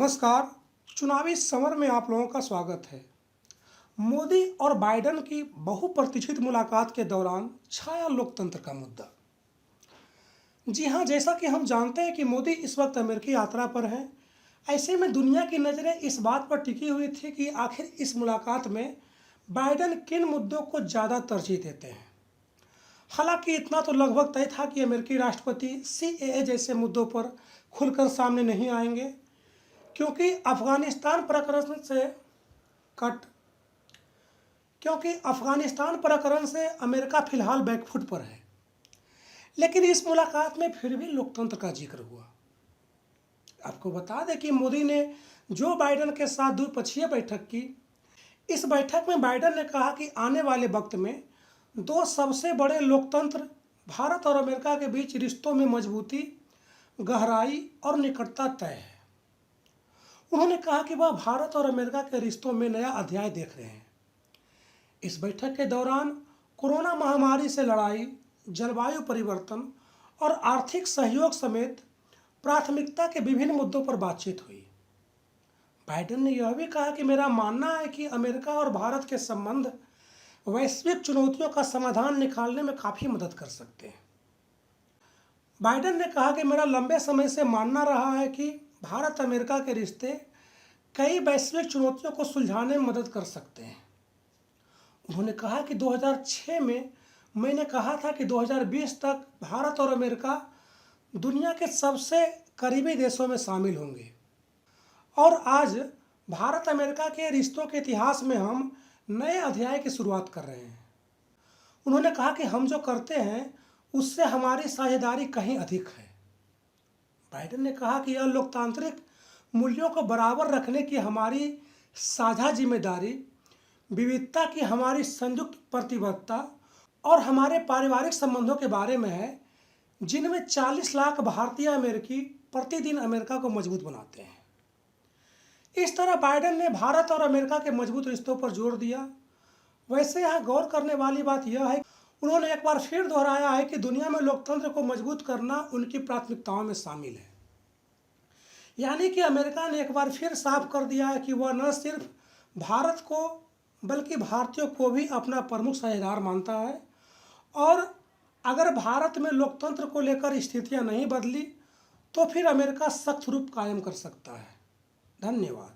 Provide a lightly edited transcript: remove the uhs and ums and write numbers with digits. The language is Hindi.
नमस्कार। चुनावी समर में आप लोगों का स्वागत है। मोदी और बाइडेन की बहुप्रतीक्षित मुलाकात के दौरान छाया लोकतंत्र का मुद्दा। जी हां, जैसा कि हम जानते हैं कि मोदी इस वक्त अमेरिकी यात्रा पर हैं। ऐसे में दुनिया की नज़रें इस बात पर टिकी हुई थी कि आखिर इस मुलाकात में बाइडेन किन मुद्दों को ज़्यादा तरजीह देते हैं। हालांकि इतना तो लगभग तय था कि अमेरिकी राष्ट्रपति सीएए जैसे मुद्दों पर खुलकर सामने नहीं आएंगे, क्योंकि अफगानिस्तान प्रकरण से कट क्योंकि अफगानिस्तान प्रकरण से अमेरिका फिलहाल बैकफुट पर है। लेकिन इस मुलाकात में फिर भी लोकतंत्र का जिक्र हुआ। आपको बता दें कि मोदी ने जो बाइडेन के साथ द्विपक्षीय बैठक की। इस बैठक में बाइडेन ने कहा कि आने वाले वक्त में दो सबसे बड़े लोकतंत्र भारत और अमेरिका के बीच रिश्तों में मजबूती, गहराई और निकटता तय है। उन्होंने कहा कि वह भारत और अमेरिका के रिश्तों में नया अध्याय देख रहे हैं। इस बैठक के दौरान कोरोना महामारी से लड़ाई, जलवायु परिवर्तन और आर्थिक सहयोग समेत प्राथमिकता के विभिन्न मुद्दों पर बातचीत हुई। बाइडेन ने यह भी कहा कि मेरा मानना है कि अमेरिका और भारत के संबंध वैश्विक चुनौतियों का समाधान निकालने में काफ़ी मदद कर सकते हैं। बाइडेन ने कहा कि मेरा लंबे समय से मानना रहा है कि भारत अमेरिका के रिश्ते कई वैश्विक चुनौतियों को सुलझाने में मदद कर सकते हैं। उन्होंने कहा कि 2006 में मैंने कहा था कि 2020 तक भारत और अमेरिका दुनिया के सबसे करीबी देशों में शामिल होंगे, और आज भारत अमेरिका के रिश्तों के इतिहास में हम नए अध्याय की शुरुआत कर रहे हैं। उन्होंने कहा कि हम जो करते हैं उससे हमारी साझेदारी कहीं अधिक है। बाइडेन ने कहा कि यह लोकतांत्रिक मूल्यों को बराबर रखने की हमारी साझा जिम्मेदारी, विविधता की हमारी संयुक्त प्रतिबद्धता और हमारे पारिवारिक संबंधों के बारे में है, जिनमें 40 लाख भारतीय अमेरिकी प्रतिदिन अमेरिका को मजबूत बनाते हैं। इस तरह बाइडेन ने भारत और अमेरिका के मजबूत रिश्तों पर जोर दिया। वैसे यहाँ गौर करने वाली बात यह है, उन्होंने एक बार फिर दोहराया है कि दुनिया में लोकतंत्र को मजबूत करना उनकी प्राथमिकताओं में शामिल है। यानी कि अमेरिका ने एक बार फिर साफ कर दिया है कि वह न सिर्फ भारत को बल्कि भारतीयों को भी अपना प्रमुख साझेदार मानता है, और अगर भारत में लोकतंत्र को लेकर स्थितियां नहीं बदली तो फिर अमेरिका सख्त रूप कायम कर सकता है। धन्यवाद।